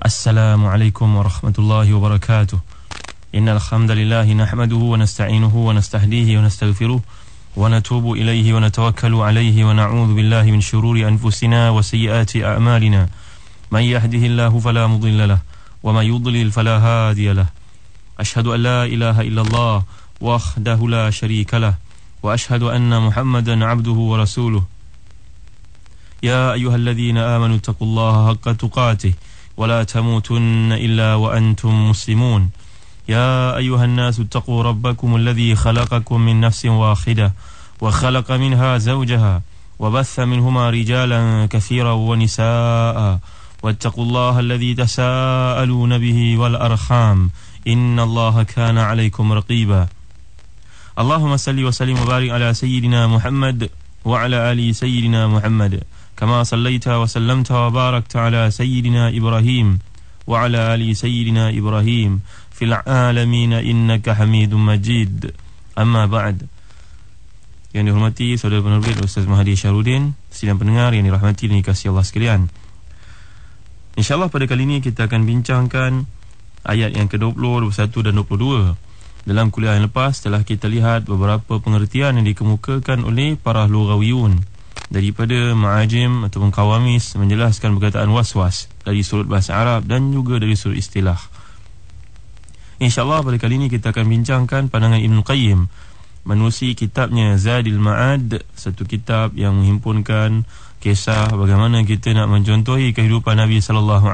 Assalamualaikum warahmatullahi wabarakatuh. Innal hamdalillah nahmaduhu wa nasta'inuhu wa nastahdihi wa nastaghfiruh wa natubu ilayhi wa natawakkalu alayhi wa na'udzu billahi min shururi anfusina wa sayyiati a'malina. May yahdihillahu fala mudilla lahu wa may yudlil fala hadiya lahu. Ashhadu an la ilaha illallah wahdahu la syarika lahu wa ashhadu anna Muhammadan 'abduhu wa rasuluh. Ya ayyuhalladzina amanu taqullaha haqqa tuqatih ولا تموتن إلا وأنتم مسلمون يا أيها الناس اتقوا ربكم الذي خلقكم من نفس واحدة وخلق منها زوجها وبث منهما رجالا كثيرا ونساء واتقوا الله الذي تساءلون به والأرحام إن الله كان عليكم رقيبا اللهم صل وسلم وبارك على سيدنا محمد وعلى آل سيدنا محمد كما صليت وسلمت وباركت على سيدنا إبراهيم وعلى آل سيدنا إبراهيم في العالمين إنك حميد مجيد. أما بعد. Yang dihormati saudara penerbit Ustaz Mahdi Syarudin, sidang pendengar yang dirahmati dan dikasihi Allah sekalian. InsyaAllah pada kali ini kita akan bincangkan ayat yang ke-20, 21 dan 22. Dalam kuliah yang lepas telah kita lihat beberapa pengertian yang dikemukakan oleh para lughawiyun daripada ma'ajim ataupun kawamis menjelaskan perkataan waswas dari sudut bahasa Arab dan juga dari sudut istilah. InsyaAllah pada kali ini kita akan bincangkan pandangan Ibn Qayyim menerusi kitabnya Zadil Ma'ad, satu kitab yang menghimpunkan kisah bagaimana kita nak mencontohi kehidupan Nabi SAW.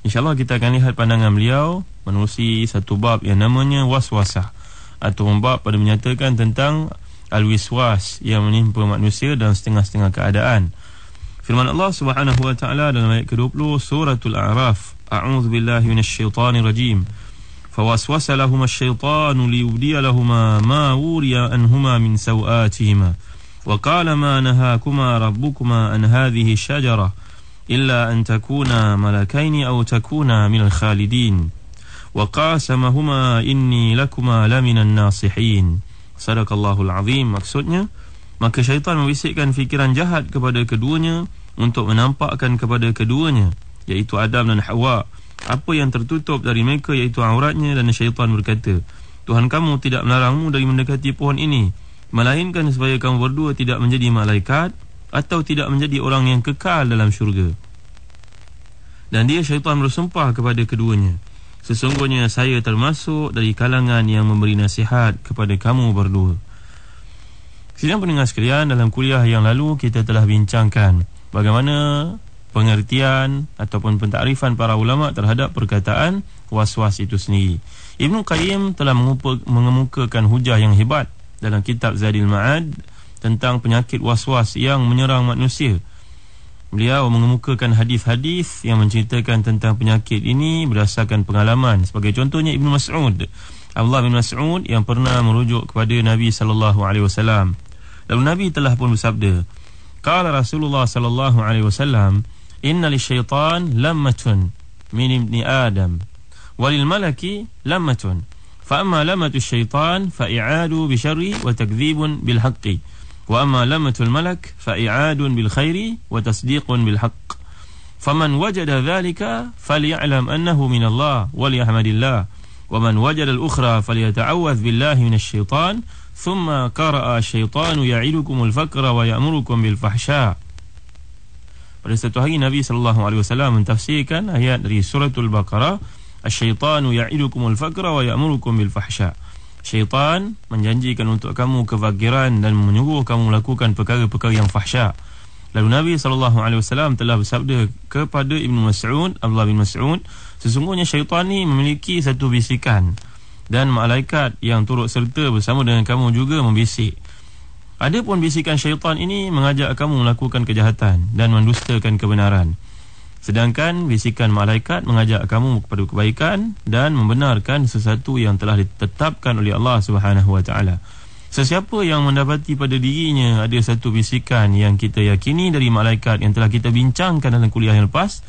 InsyaAllah kita akan lihat pandangan beliau menerusi satu bab yang namanya waswasah, atau bab pada menyatakan tentang al-wiswas yang menimpa manusia dalam setengah-setengah keadaan. Firman Allah Subhanahu wa taala dalam ayat ke-20 suratul A'raf, a'udzu billahi minasyaitonir rajim. Fawaswasa lahum asy-syaitanu liyubdiya lahumā mā wuriya anhumā min sawātihimā wa qāla mā nahākumā rabbukumā an hādhihi asy-syajarah illā an takūnā malakaini aw takūnā minal khālidīn wa qasamahumā innī lakumā laminan nāṣiḥīn. Sadaqallahul azim. Maksudnya, maka syaitan membisikkan fikiran jahat kepada keduanya untuk menampakkan kepada keduanya, iaitu Adam dan Hawa, apa yang tertutup dari mereka, iaitu auratnya. Dan syaitan berkata, Tuhan kamu tidak melarangmu dari mendekati pohon ini, melainkan supaya kamu berdua tidak menjadi malaikat atau tidak menjadi orang yang kekal dalam syurga. Dan dia, syaitan, bersumpah kepada keduanya, sesungguhnya saya termasuk dari kalangan yang memberi nasihat kepada kamu berdua. Sidang pendengar sekalian, dalam kuliah yang lalu kita telah bincangkan bagaimana pengertian ataupun pentakrifan para ulama terhadap perkataan waswas itu sendiri. Ibn Qayyim telah mengemukakan hujah yang hebat dalam kitab Zadil Ma'ad tentang penyakit waswas yang menyerang manusia. Beliau mengemukakan hadis-hadis yang menceritakan tentang penyakit ini berdasarkan pengalaman. Sebagai contohnya Ibn Mas'ud, Abdullah bin Mas'ud yang pernah merujuk kepada Nabi SAW. Lalu Nabi telah pun bersabda, qala Rasulullah SAW, inna lisyaitan lammatun min ibni Adam walil malaki lammatun fa amma lamatu syaitan fa i'adu bi syarri wa takdzibun bil haqqi wa amma lamatul malak fa i'adun bil khairi wa tasdiqun bil haqq faman wajada dhalika falya'lam annahu min Allah wa liyahmadillah wa man wajada al-ukhra falyata'awwadh billahi minasy syaitan thumma qara'a asy-syaitanu ya'idukumul faqra wa ya'murukum bil fahsya. Pada satu hari Nabi SAW mentafsirkan ayat dari suratul Baqarah, asy-syaitanu ya'idukumul faqra wa ya'murukum bil fahsya. Syaitan menjanjikan untuk kamu kefakiran dan menyuruh kamu melakukan perkara-perkara yang fahsya. Lalu Nabi SAW telah bersabda kepada Ibn Mas'ud, Abdullah bin Mas'ud, sesungguhnya syaitan ni memiliki satu bisikan, dan malaikat yang turut serta bersama dengan kamu juga membisik. Adapun bisikan syaitan ini mengajak kamu melakukan kejahatan dan mendustakan kebenaran, sedangkan bisikan malaikat mengajak kamu kepada kebaikan dan membenarkan sesuatu yang telah ditetapkan oleh Allah Subhanahu wa taala. Sesiapa yang mendapati pada dirinya ada satu bisikan yang kita yakini dari malaikat, yang telah kita bincangkan dalam kuliah yang lepas,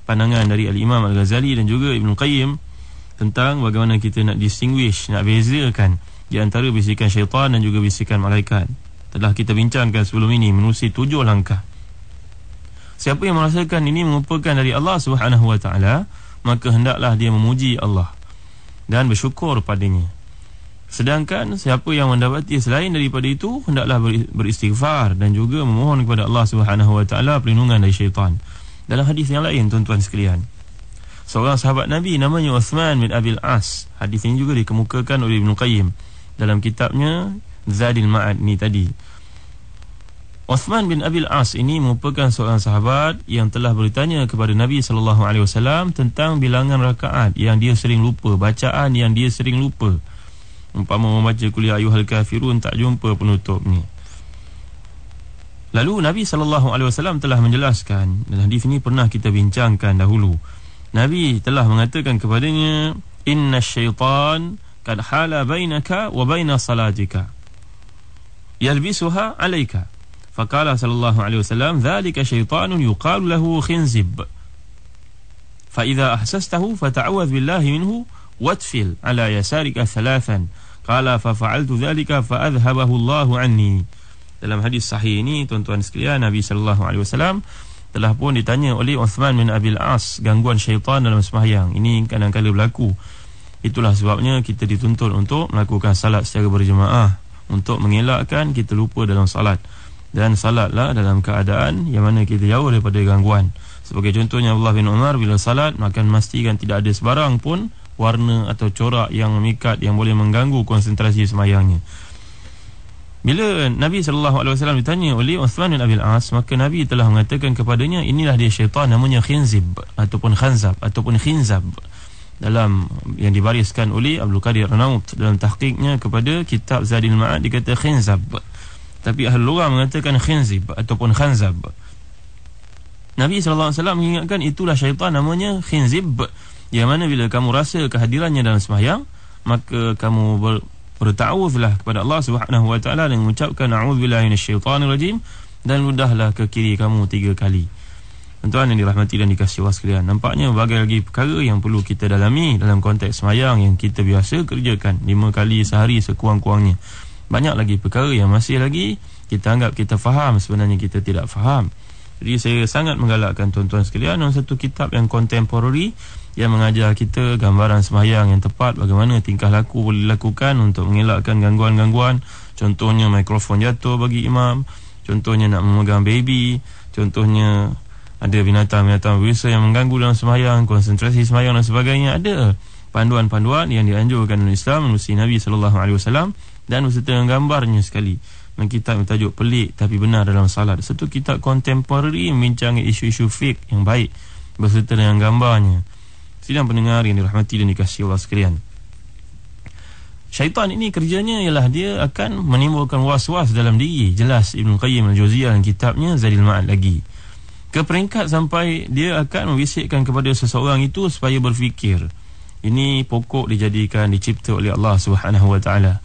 pandangan dari Al-Imam Al-Ghazali dan juga Ibn Qayyim tentang bagaimana kita nak distinguish, nak bezakan di antara bisikan syaitan dan juga bisikan malaikat, telah kita bincangkan sebelum ini menerusi 7 langkah. Siapa yang merasakan ini merupakan dari Allah Subhanahu wa taala, maka hendaklah dia memuji Allah dan bersyukur padanya. Sedangkan siapa yang mendapati selain daripada itu, hendaklah beristighfar dan juga memohon kepada Allah Subhanahu wa taala perlindungan dari syaitan. Dalam hadis yang lain, tuan-tuan sekalian, seorang sahabat Nabi namanya Uthman bin Abil As, hadis ini juga dikemukakan oleh Ibn Qayyim dalam kitabnya Zadil Ma'ad ni tadi. Uthman bin Abil As ini merupakan seorang sahabat yang telah bertanya kepada Nabi SAW tentang bilangan rakaat yang dia sering lupa, bacaan yang dia sering lupa. Umpama membaca Qul ya ayyuhal kafirun, tak jumpa penutupnya. Lalu Nabi SAW telah menjelaskan, dan hadis ini pernah kita bincangkan dahulu. Nabi telah mengatakan kepadanya, inna syaitan kad hala bainaka wa baina salatika yalbisuha alaika. Faqala sallallahu alaihi wasallam, dhalika syaitanun yuqalu lahu khinzib, fa idza ahsastahu fata'awwadh billahi minhu watfil ala yasarika thalathan. Qala fa fa'altu dhalika fa adhhabahu Allahu anni. Dalam hadis sahih ini, tuan-tuan sekalian, Nabi sallallahu alaihi wasallam telah pun ditanya oleh Uthman bin Abil As gangguan syaitan dalam sembahyang. Ini kadang-kadang berlaku. Itulah sebabnya kita dituntut untuk melakukan salat secara berjemaah, untuk mengelakkan kita lupa dalam salat. Dan salatlah dalam keadaan yang mana kita jauh daripada gangguan. Sebagai contohnya Abdullah bin Umar bila salat, maka memastikan tidak ada sebarang pun warna atau corak yang memikat yang boleh mengganggu konsentrasi sembahyangnya. Bila Nabi SAW ditanya oleh Uthman bin Abil As, maka Nabi telah mengatakan kepadanya, inilah dia syaitan, namanya khinzib ataupun khanzab ataupun khinzab, dalam yang dibariskan oleh Abdul Qadir Arnaut dalam tahqiqnya kepada kitab Zadil Ma'ad dikata khinzab, tapi ahli lughah mengatakan khinzib ataupun khanzab. Nabi SAW mengingatkan itulah syaitan, namanya khinzib, yang mana bila kamu rasa kehadirannya dalam sembahyang, maka kamu berta'awuzlah kepada Allah Subhanahu wa taala dan mengucapkan a'udzubillahi minasyaitanir rajim, dan ludahlah ke kiri kamu 3 kali. Tuan-tuan yang dirahmati dan dikasihi Allah sekalian, nampaknya berbagai lagi perkara yang perlu kita dalami dalam konteks sembahyang yang kita biasa kerjakan 5 kali sehari sekurang-kurangnya. Banyak lagi perkara yang masih lagi kita anggap kita faham, sebenarnya kita tidak faham. Jadi saya sangat menggalakkan tuan-tuan sekalian dalam satu kitab yang contemporary yang mengajar kita gambaran sembahyang yang tepat, bagaimana tingkah laku boleh dilakukan untuk mengelakkan gangguan-gangguan. Contohnya mikrofon jatuh bagi imam, contohnya nak memegang baby, contohnya ada binatang-binatang berbisa yang mengganggu dalam sembahyang, konsentrasi sembahyang dan sebagainya. Ada panduan-panduan yang dianjurkan oleh Islam melalui Nabi SAW dan beserta dengan gambarnya sekali. Dan kitab bertajuk pelik tapi benar dalam salat, satu kitab kontemporari membincang isu-isu fiqh yang baik beserta dengan gambarnya. Sidang pendengar yang dirahmati dan dikasihi Allah sekalian, syaitan ini kerjanya ialah dia akan menimbulkan was-was dalam diri. Jelas Ibn Qayyim al-Jauziyah dalam kitabnya Zadil Ma'ad lagi, ke peringkat sampai dia akan membisikkan kepada seseorang itu supaya berfikir, ini pokok dijadikan, dicipta oleh Allah Subhanahu wa taala.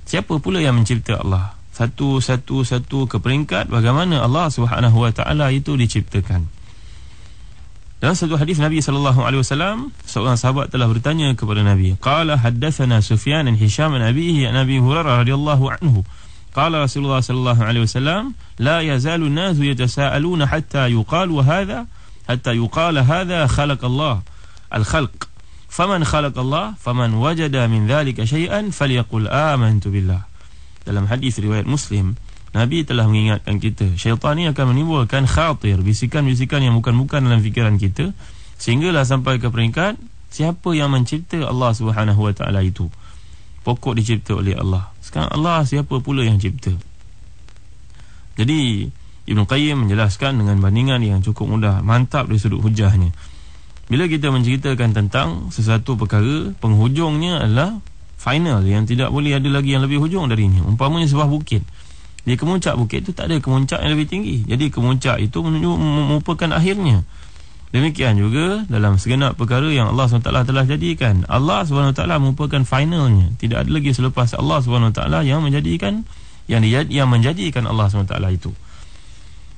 Siapa pula yang mencipta Allah? Satu ke peringkat bagaimana Allah Subhanahu wa taala itu diciptakan. Dalam satu hadis Nabi SAW, seorang sahabat telah bertanya kepada Nabi, qala haddatsana Sufyan bin Hisham an abihi an Abi Hurairah radhiyallahu anhu, qala Rasulullah sallallahu alaihi wasallam, la yazalu an-nasu yatasaaluna hatta yuqalu hadha khalaqa Allah al-khalq, faman khalaqa Allah faman wajada min dhalika syai'an falyaqul amantu billah. Dalam hadis riwayat Muslim, Nabi telah mengingatkan kita, syaitan ni akan menimbulkan khatir, bisikan-bisikan yang bukan-bukan dalam fikiran kita, sehinggalah sampai ke peringkat siapa yang mencipta Allah Subhanahu wa taala itu. Pokok dicipta oleh Allah. Sekarang Allah siapa pula yang cipta? Jadi Ibn Qayyim menjelaskan dengan bandingan yang cukup mudah, mantap dari sudut hujahnya. Bila kita menceritakan tentang sesuatu perkara, penghujungnya adalah final, yang tidak boleh ada lagi yang lebih hujung darinya. Umpamanya sebuah bukit, di kemuncak bukit itu tak ada kemuncak yang lebih tinggi, jadi kemuncak itu merupakan akhirnya. Demikian juga dalam segenap perkara yang Allah SWT telah jadikan, Allah SWT merupakan finalnya. Tidak ada lagi selepas Allah SWT yang menjadikan Allah SWT itu.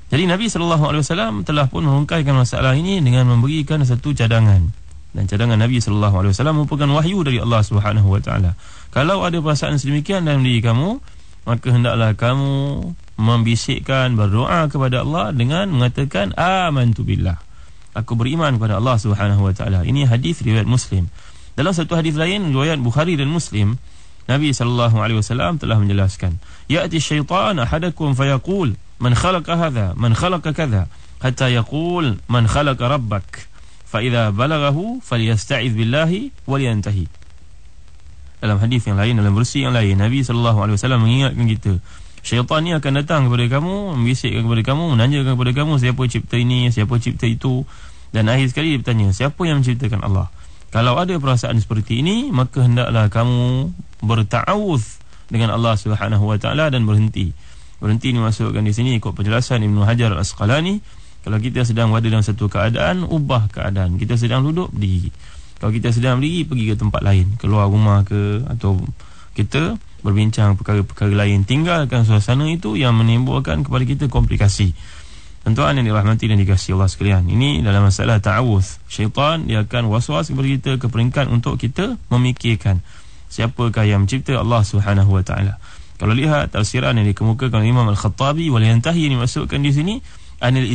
Jadi Nabi SAW telah pun mengungkaikan masalah ini dengan memberikan satu cadangan. Dan cadangan Nabi SAW merupakan wahyu dari Allah SWT. Kalau ada perasaan sedemikian dalam diri kamu, maka hendaklah kamu membisikkan, berdoa kepada Allah dengan mengatakan amantu billah, aku beriman kepada Allah Subhanahu wa taala. Ini hadis riwayat Muslim. Dalam satu hadis lain riwayat Bukhari dan Muslim, Nabi SAW telah menjelaskan, ya'ti syaitan ahadakum fayaqul man khalaqa hadha man khalaqa kadha hatta yaqul man khalaqa rabbak fa idza balaghahu falyasta'iz billahi waliyantahi. Dalam hadis yang lain, dalam versi yang lain, Nabi SAW mengingatkan kita, syaitan ni akan datang kepada kamu, membisikkan kepada kamu, menanyakan kepada kamu siapa cipta ini, siapa cipta itu, dan akhir sekali dia bertanya, siapa yang menciptakan Allah? Kalau ada perasaan seperti ini, maka hendaklah kamu berta'awuz dengan Allah Subhanahu wa taala dan berhenti. Berhenti ni masukkan di sini ikut penjelasan Ibnu Hajar Al-Asqalani. Kalau kita sedang berada dalam satu keadaan, ubah keadaan. Kita sedang duduk, berdiri. Kalau kita sedang berdiri, pergi ke tempat lain, keluar rumah ke, atau kita berbincang perkara-perkara lain. Tinggalkan suasana itu yang menimbulkan kepada kita komplikasi. Tuan-tuan yang dirahmati dan dikasihi Allah sekalian, ini dalam masalah ta'awuz. Syaitan dia akan waswas kepada kita ke peringkat untuk kita memikirkan siapakah yang mencipta, Allah Subhanahu wa taala. Kalau lihat tafsiran yang dikemukakan oleh Imam Al-Khattabi, waliyantahi ini masukkan di sini anil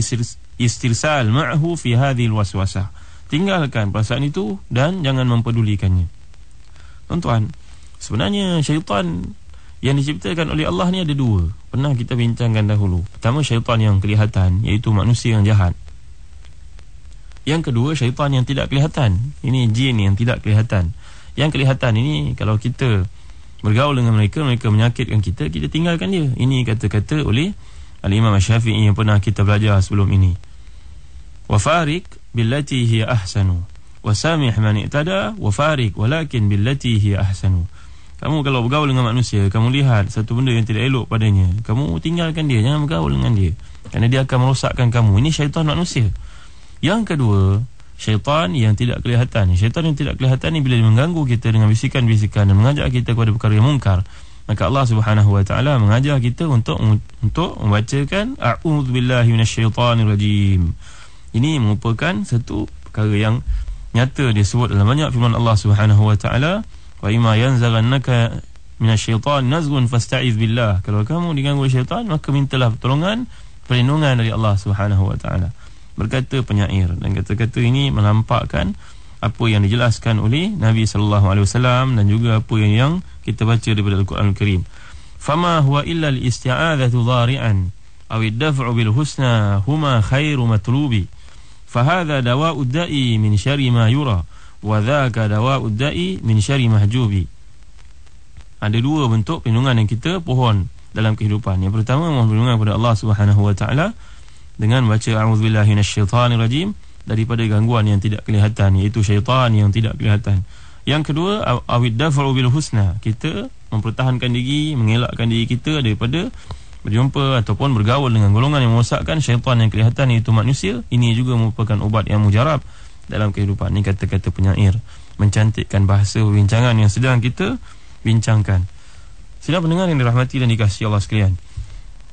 istirsal ma'hu fi hadhil waswasah. Tinggalkan perasaan itu dan jangan mempedulikannya. Tuan-tuan, sebenarnya syaitan yang diciptakan oleh Allah ni ada dua. Pernah kita bincangkan dahulu. Pertama, syaitan yang kelihatan, iaitu manusia yang jahat. Yang kedua, syaitan yang tidak kelihatan. Ini jin yang tidak kelihatan. Yang kelihatan ini, kalau kita bergaul dengan mereka, mereka menyakitkan kita, kita tinggalkan dia. Ini kata-kata oleh Al-Imam Syafi'i yang pernah kita belajar sebelum ini. Wafarik billati hiya ahsanu wa samih man i'tada wafarik walakin billati hiya ahsanu. Kamu kalau bergaul dengan manusia, kamu lihat satu benda yang tidak elok padanya, kamu tinggalkan dia, jangan bergaul dengan dia, kerana dia akan merosakkan kamu. Ini syaitan manusia. Yang kedua, syaitan yang tidak kelihatan. Syaitan yang tidak kelihatan ni bila dia mengganggu kita dengan bisikan-bisikan dan mengajak kita kepada perkara yang mungkar, maka Allah Subhanahu wa taala mengajar kita untuk membacakan a'udzubillahi minasyaitonirrajim. Ini merupakan satu perkara yang nyata disebut dalam banyak firman Allah Subhanahu wa taala, wa imma yanzaghannaka minasyaiton nazghun fasta'iz billah. Kalau kamu diganggu oleh syaitan, maka mintalah pertolongan, perlindungan dari Allah Subhanahu wa taala. Berkata penyair, dan kata-kata ini melampakkan apa yang dijelaskan oleh Nabi sallallahu alaihi wasallam dan juga apa yang kita baca daripada Al-Quran Al-Karim. Fama huwa illa al-isti'adzatu dhari'an aw ad-daf'u bil husna huma khairu matlubi. Fahadha dawa'ud da'i min syarri ma yura wa dhaka dawa'ud da'i min syarri mahjubi. Ada dua bentuk perlindungan yang kita pohon dalam kehidupan. Yang pertama, mohon perlindungan kepada Allah Subhanahu wa taala dengan baca a'udzubillahi minasyaitonirrajim, daripada gangguan yang tidak kelihatan, iaitu syaitan yang tidak kelihatan. Yang kedua, awid daf'u bil husna, kita mempertahankan diri, mengelakkan diri kita daripada berjumpa ataupun bergaul dengan golongan yang merosakkan syaitan yang kelihatan, iaitu manusia. Ini juga merupakan ubat yang mujarab dalam kehidupan. Ini kata-kata penyair mencantikkan bahasa perbincangan yang sedang kita bincangkan. Sidang pendengar yang dirahmati dan dikasihi Allah sekalian,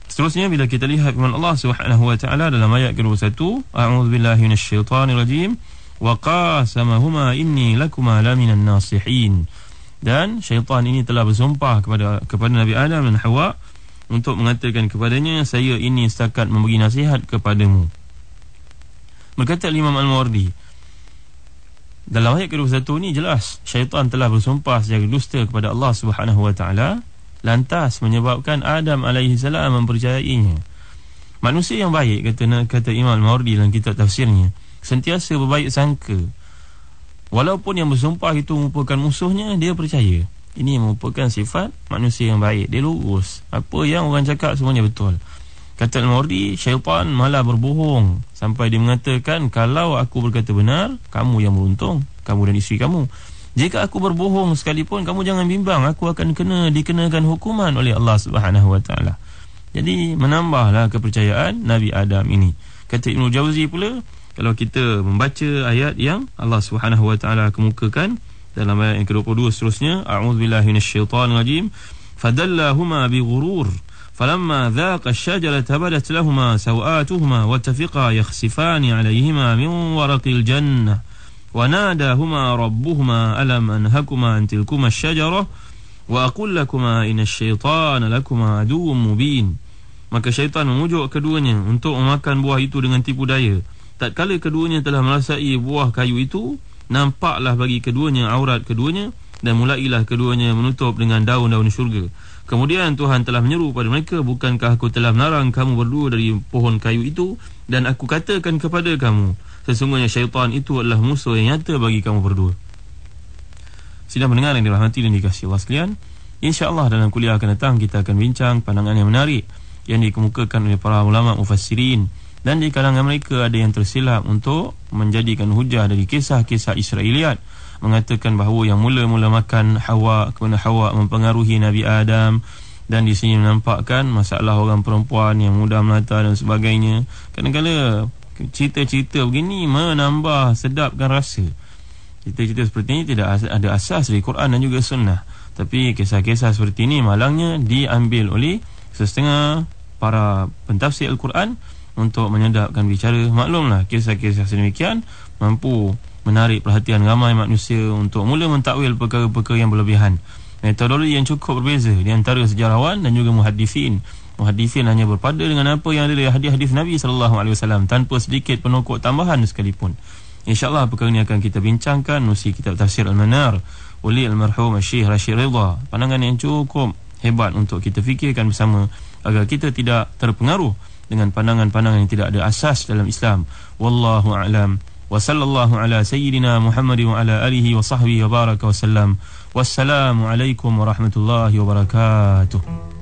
seterusnya bila kita lihat firman Allah Subhanahu wa taala dalam ayat ke-21, a'udzubillahi minasyaitonirrajim wa qasamahuma inni lakuma laminan nasihin. Dan syaitan ini telah bersumpah kepada Nabi Adam dan Hawa untuk mengatakan kepadanya, saya ini setakat memberi nasihat kepadamu. Berkata Imam Al-Mawardi, dalam ayat ke-21 ini jelas syaitan telah bersumpah secara dusta kepada Allah Subhanahu wa taala, lantas menyebabkan Adam alaihi salam mempercayainya. Manusia yang baik, kata Imam Al-Mawardi dalam kitab tafsirnya, sentiasa berbaik sangka. Walaupun yang bersumpah itu merupakan musuhnya, dia percaya. Ini merupakan sifat manusia yang baik. Dia lurus, apa yang orang cakap semuanya betul. Kata Al-Mawardi, syaitan malah berbohong sampai dia mengatakan, kalau aku berkata benar, kamu yang beruntung, kamu dan isteri kamu. Jika aku berbohong sekalipun, kamu jangan bimbang, aku akan dikenakan hukuman oleh Allah Subhanahu wa taala. Jadi menambahlah kepercayaan Nabi Adam ini. Kata Ibnu Jauzi pula, kalau kita membaca ayat yang Allah Subhanahu wa taala kemukakan dalam ayat yang ke-22 seterusnya, a'udzubillahi minasyaitonirrajim, fadallahuma bighurur falamma dhaqa asy-syajarata badat lahumā sawātuhumā wa tafiqā yakhsifāni 'alayhimā min waraqil jannah wa nādāhumā rabbuhumā alam anhakumā an tilkumā asy-syajarah wa aqul lakumā inasy-syaitāna lakumā 'aduwwun mubīn. maka syaitan memujuk keduanya untuk memakan buah itu dengan tipu daya. Tatkala keduanya telah merasai buah kayu itu, nampaklah bagi keduanya aurat keduanya, dan mulailah keduanya menutup dengan daun-daun syurga. Kemudian Tuhan telah menyeru pada mereka, bukankah aku telah melarang kamu berdua dari pohon kayu itu, dan aku katakan kepada kamu, sesungguhnya syaitan itu adalah musuh yang nyata bagi kamu berdua. Sidang pendengar yang dirahmati dan dikasihi Allah sekalian, insya-Allah dalam kuliah akan datang kita akan bincang pandangan yang menarik yang dikemukakan oleh para ulama mufassirin, dan di kalangan mereka ada yang tersilap untuk menjadikan hujah dari kisah-kisah Israiliyat, mengatakan bahawa yang mula-mula makan Hawa, kemudian Hawa mempengaruhi Nabi Adam, dan di sini menampakkan masalah orang perempuan yang mudah melata dan sebagainya. Kadang-kadang cerita-cerita begini menambah sedapkan rasa. Cerita-cerita seperti ini tidak ada asas dari Quran dan juga sunnah, tapi kisah-kisah seperti ini malangnya diambil oleh setengah para pentafsir Al-Quran untuk menyedapkan bicara. Maklumlah, kisah-kisah sedemikian mampu menarik perhatian ramai manusia untuk mula mentakwil perkara-perkara yang berlebihan. Metodologi yang cukup berbeza di antara sejarawan dan juga muhaddithin. Muhaddithin hanya berpada dengan apa yang ada dari hadis-hadis Nabi SAW tanpa sedikit penokok tambahan sekalipun. InsyaAllah perkara ini akan kita bincangkan melalui kitab Tafsir Al-Manar oleh Al-Marhum Syekh Rashid Ridha. Pandangan yang cukup hebat untuk kita fikirkan bersama agar kita tidak terpengaruh dengan pandangan-pandangan yang tidak ada asas dalam Islam. Wallahu a'lam. Wa sallallahu ala sayyidina Muhammad wa ala alihi wa sahbihi wa baraka wa sallam. Wassalamu alaikum warahmatullahi wabarakatuh.